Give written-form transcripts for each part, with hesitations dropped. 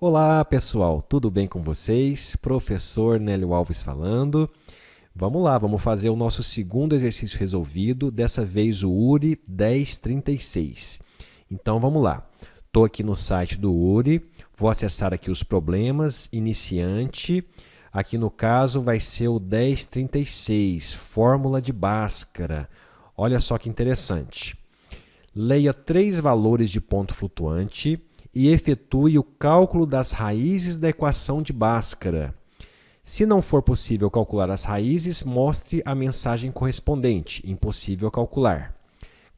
Olá, pessoal, tudo bem com vocês? Professor Nélio Alves falando. Vamos lá, vamos fazer o nosso segundo exercício resolvido, dessa vez o URI 1036. Então, vamos lá. Estou aqui no site do URI, vou acessar aqui os problemas, iniciante. Aqui no caso vai ser o 1036, fórmula de Bhaskara. Olha só que interessante. Leia 3 valores de ponto flutuante e efetue o cálculo das raízes da equação de Bhaskara. Se não for possível calcular as raízes, mostre a mensagem correspondente, impossível calcular.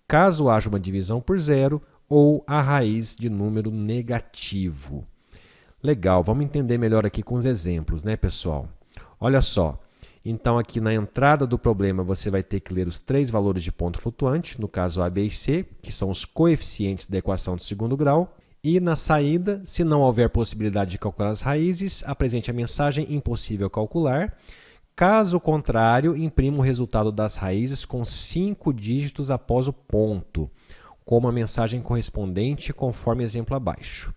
Caso haja uma divisão por zero ou a raiz de número negativo. Legal, vamos entender melhor aqui com os exemplos, né, pessoal? Olha só, então aqui na entrada do problema você vai ter que ler os 3 valores de ponto flutuante, no caso A, B e C, que são os coeficientes da equação de segundo grau. E na saída, se não houver possibilidade de calcular as raízes, apresente a mensagem impossível calcular. Caso contrário, imprima o resultado das raízes com 5 dígitos após o ponto, com uma mensagem correspondente conforme exemplo abaixo.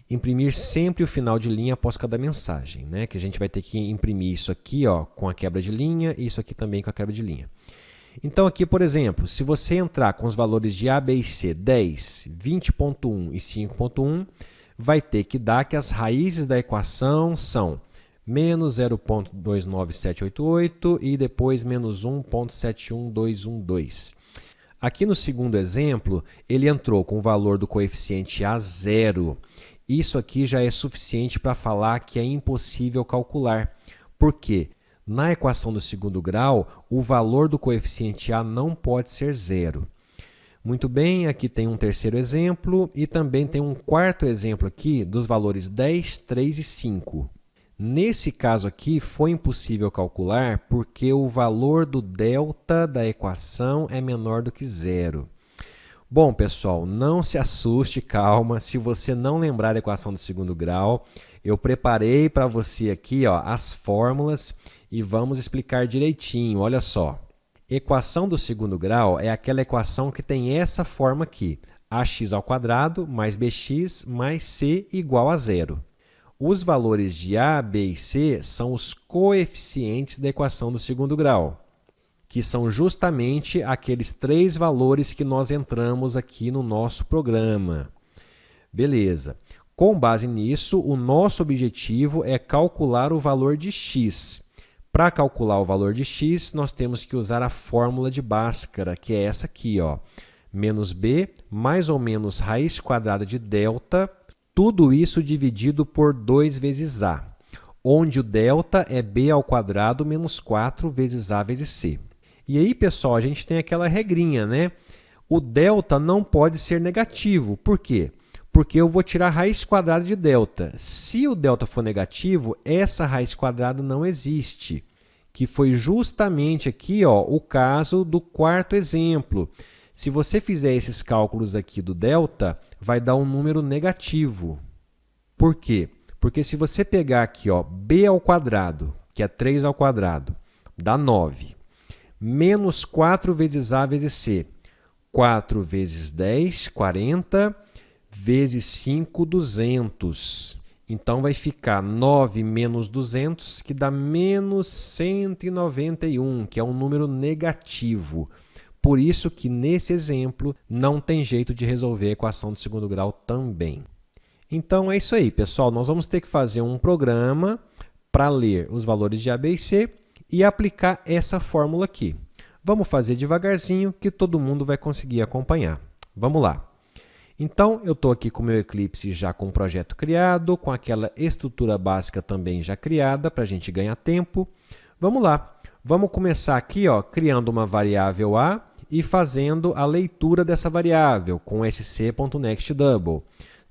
Imprimir sempre o final de linha após cada mensagem, né? Que a gente vai ter que imprimir isso aqui, ó, com a quebra de linha e isso aqui também com a quebra de linha. Então aqui, por exemplo, se você entrar com os valores de A, B e C, 10, 20.1 e 5.1, vai ter que dar que as raízes da equação são menos 0.29788 e depois menos 1.71212. Aqui no segundo exemplo, ele entrou com o valor do coeficiente A zero. Isso aqui já é suficiente para falar que é impossível calcular. Por quê? Na equação do segundo grau, o valor do coeficiente A não pode ser zero. Muito bem, aqui tem um terceiro exemplo e também tem um quarto exemplo aqui dos valores 10, 3 e 5. Nesse caso aqui, foi impossível calcular porque o valor do delta da equação é menor do que zero. Bom, pessoal, não se assuste, calma. Se você não lembrar a equação do segundo grau, eu preparei para você aqui, ó, as fórmulas e vamos explicar direitinho. Olha só, equação do segundo grau é aquela equação que tem essa forma aqui, ax² mais bx mais c igual a zero. Os valores de A, B e C são os coeficientes da equação do segundo grau, que são justamente aqueles 3 valores que nós entramos aqui no nosso programa. Beleza. Com base nisso, o nosso objetivo é calcular o valor de x. Para calcular o valor de x, nós temos que usar a fórmula de Bhaskara, que é essa aqui, ó, menos b mais ou menos raiz quadrada de delta, tudo isso dividido por 2 vezes a, onde o delta é b² menos 4 vezes a vezes c. E aí, pessoal, a gente tem aquela regrinha, né? O delta não pode ser negativo. Por quê? Porque eu vou tirar a raiz quadrada de delta. Se o delta for negativo, essa raiz quadrada não existe, que foi justamente aqui, ó, o caso do quarto exemplo. Se você fizer esses cálculos aqui do delta, vai dar um número negativo. Por quê? Porque se você pegar aqui, ó, b², que é 3², dá 9, menos 4 vezes a vezes c, 4 vezes 10, 40, vezes 5, 200. Então, vai ficar 9 menos 200, que dá menos 191, que é um número negativo. Por isso que, nesse exemplo, não tem jeito de resolver a equação do segundo grau também. Então, é isso aí, pessoal. Nós vamos ter que fazer um programa para ler os valores de A, B e C e aplicar essa fórmula aqui. Vamos fazer devagarzinho, que todo mundo vai conseguir acompanhar. Vamos lá. Então, eu estou aqui com o meu Eclipse já com o projeto criado, com aquela estrutura básica também já criada, para a gente ganhar tempo. Vamos lá. Vamos começar aqui, ó, criando uma variável A e fazendo a leitura dessa variável com sc.nextDouble.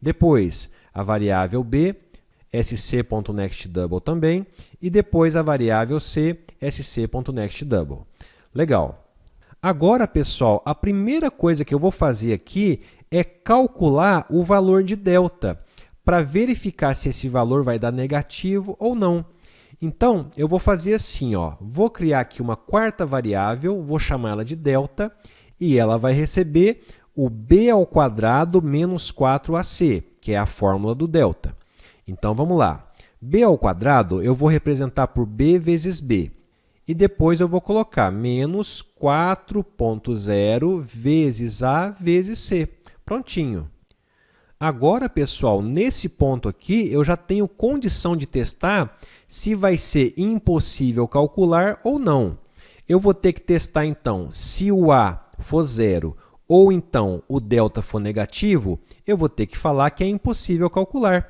Depois, a variável B, sc.nextDouble também. E depois a variável C, sc.nextDouble. Legal. Agora, pessoal, a primeira coisa que eu vou fazer aqui é calcular o valor de delta, para verificar se esse valor vai dar negativo ou não. Então, eu vou fazer assim, ó, vou criar aqui uma quarta variável, vou chamá-la de delta, e ela vai receber o b² menos 4ac, que é a fórmula do delta. Então, vamos lá. B ao quadrado eu vou representar por B vezes B. E depois eu vou colocar menos 4,0 vezes A vezes C. Prontinho. Agora, pessoal, nesse ponto aqui, eu já tenho condição de testar se vai ser impossível calcular ou não. Eu vou ter que testar, então, se o A for 0 ou então o delta for negativo, eu vou ter que falar que é impossível calcular.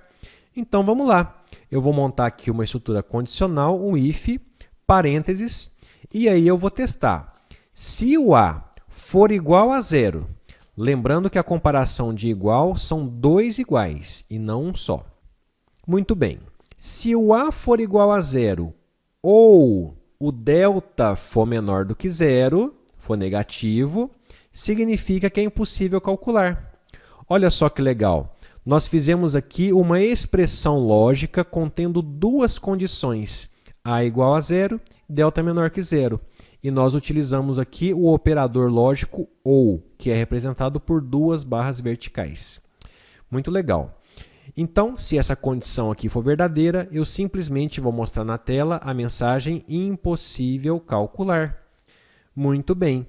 Então, vamos lá. Eu vou montar aqui uma estrutura condicional, um if, parênteses, e aí eu vou testar. Se o A for igual a 0, lembrando que a comparação de igual são dois iguais e não um só. Muito bem. Se o A for igual a 0 ou o delta for menor do que 0, for negativo, significa que é impossível calcular. Olha só que legal. Nós fizemos aqui uma expressão lógica contendo duas condições. A igual a 0, delta menor que 0. E nós utilizamos aqui o operador lógico OU, que é representado por duas barras verticais. Muito legal. Então, se essa condição aqui for verdadeira, eu simplesmente vou mostrar na tela a mensagem impossível calcular. Muito bem.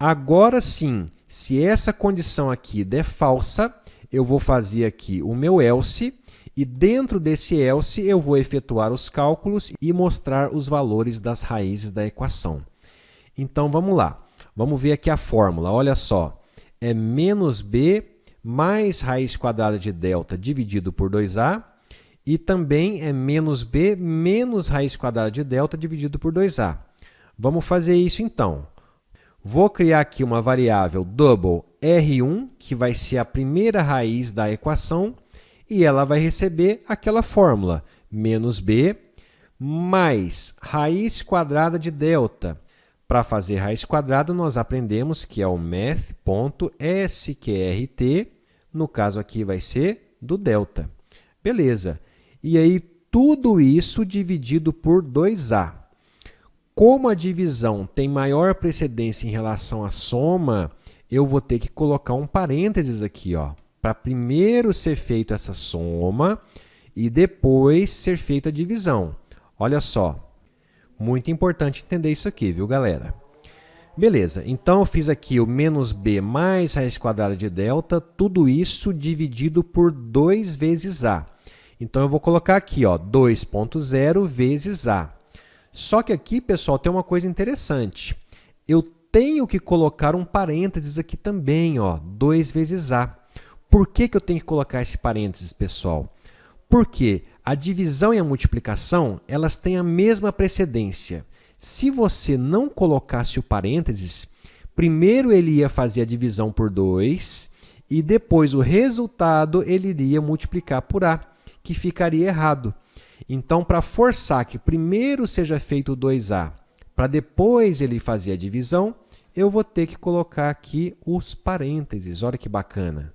Agora sim, se essa condição aqui der falsa, eu vou fazer aqui o meu else, e dentro desse else eu vou efetuar os cálculos e mostrar os valores das raízes da equação. Então, vamos lá. Vamos ver aqui a fórmula. Olha só. É menos b mais raiz quadrada de delta dividido por 2a. E também é menos b menos raiz quadrada de delta dividido por 2a. Vamos fazer isso, então. Vou criar aqui uma variável double R1, que vai ser a primeira raiz da equação. E ela vai receber aquela fórmula. Menos b mais raiz quadrada de delta. Para fazer raiz quadrada, nós aprendemos que é o math.sqrt, no caso aqui vai ser do delta. Beleza. E aí, tudo isso dividido por 2a. Como a divisão tem maior precedência em relação à soma, eu vou ter que colocar um parênteses aqui, ó, para primeiro ser feita essa soma e depois ser feita a divisão. Olha só. Muito importante entender isso aqui, viu, galera? Beleza, então eu fiz aqui o menos b mais raiz quadrada de delta, tudo isso dividido por 2 vezes a. Então, eu vou colocar aqui, ó, 2,0 vezes a. Só que aqui, pessoal, tem uma coisa interessante. Eu tenho que colocar um parênteses aqui também, ó, 2 vezes a. Por que eu tenho que colocar esse parênteses, pessoal? Porque a divisão e a multiplicação, elas têm a mesma precedência. Se você não colocasse o parênteses, primeiro ele ia fazer a divisão por 2 e depois o resultado ele iria multiplicar por A, que ficaria errado. Então, para forçar que primeiro seja feito o 2A, para depois ele fazer a divisão, eu vou ter que colocar aqui os parênteses. Olha que bacana.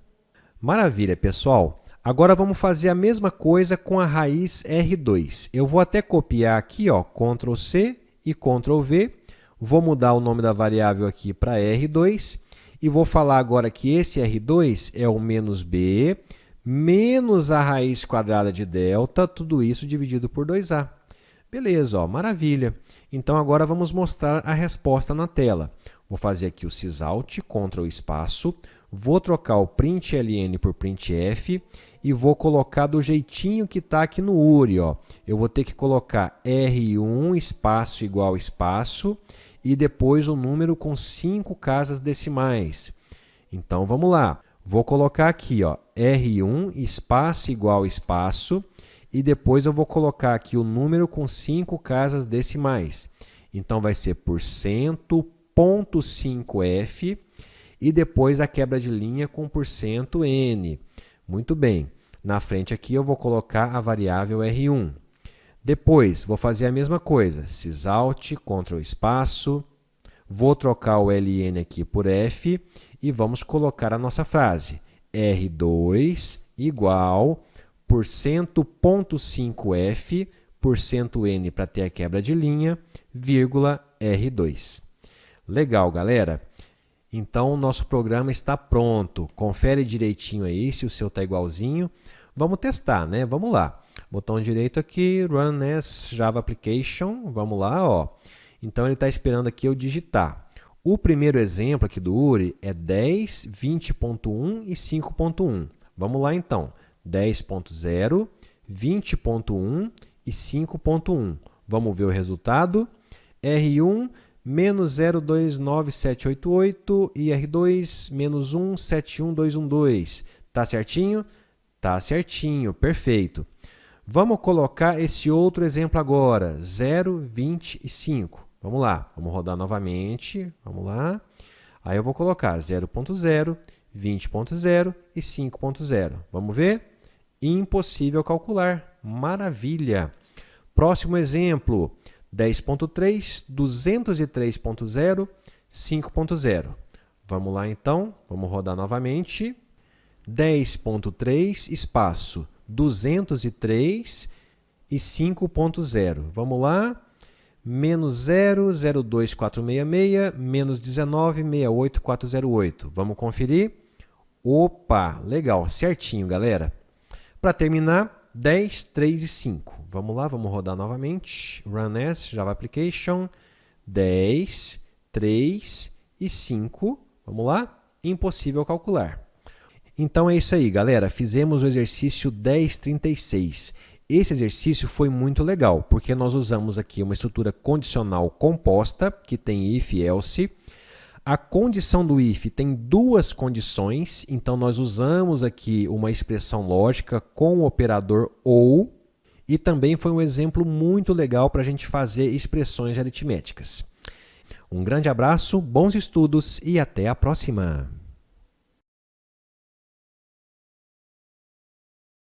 Maravilha, pessoal. Agora, vamos fazer a mesma coisa com a raiz R2. Eu vou até copiar aqui, ó, Ctrl C e Ctrl V. Vou mudar o nome da variável aqui para R2. E vou falar agora que esse R2 é o menos b menos a raiz quadrada de delta, tudo isso dividido por 2a. Beleza, ó, maravilha. Então, agora vamos mostrar a resposta na tela. Vou fazer aqui o sysout, Ctrl espaço. Vou trocar o println por printf e vou colocar do jeitinho que está aqui no URI. Ó. Eu vou ter que colocar R1 espaço igual espaço e depois o número com 5 casas decimais. Então, vamos lá. Vou colocar aqui, ó, R1 espaço igual espaço e depois eu vou colocar aqui o número com 5 casas decimais. Então, vai ser %.5f e depois a quebra de linha com %n. Muito bem. Na frente aqui eu vou colocar a variável R1. Depois, vou fazer a mesma coisa. Sysout, Ctrl espaço. Vou trocar o ln aqui por f e vamos colocar a nossa frase. R2 igual %.5f, %n para ter a quebra de linha, vírgula R2. Legal, galera? Então, o nosso programa está pronto. Confere direitinho aí se o seu está igualzinho. Vamos testar, né? Vamos lá. Botão direito aqui, Run as Java Application. Vamos lá, ó. Então, ele está esperando aqui eu digitar. O primeiro exemplo aqui do URI é 10, 20.1 e 5.1. Vamos lá, então. 10.0, 20.1 e 5.1. Vamos ver o resultado. R1, menos 029,788 e R2, menos 1,71212. Tá certinho? Tá certinho, perfeito. Vamos colocar esse outro exemplo agora, 0, 20 e 5. Vamos lá, vamos rodar novamente, vamos lá. Aí eu vou colocar 0.0, 20.0 e 5.0. Vamos ver? Impossível calcular. Maravilha! Próximo exemplo, 10.3, 203.0, 5.0. Vamos lá então, vamos rodar novamente. 10.3, espaço, 203 e 5.0. Vamos lá. Menos 0, 02466, menos 19, 68408. Vamos conferir? Opa, legal, certinho, galera. Para terminar, 10, 3 e 5. Vamos lá, vamos rodar novamente. Run as Java Application. 10, 3 e 5. Vamos lá? Impossível calcular. Então é isso aí, galera. Fizemos o exercício 1036. Esse exercício foi muito legal, porque nós usamos aqui uma estrutura condicional composta, que tem if e else. A condição do if tem duas condições, então nós usamos aqui uma expressão lógica com o operador OU. E também foi um exemplo muito legal para a gente fazer expressões aritméticas. Um grande abraço, bons estudos e até a próxima!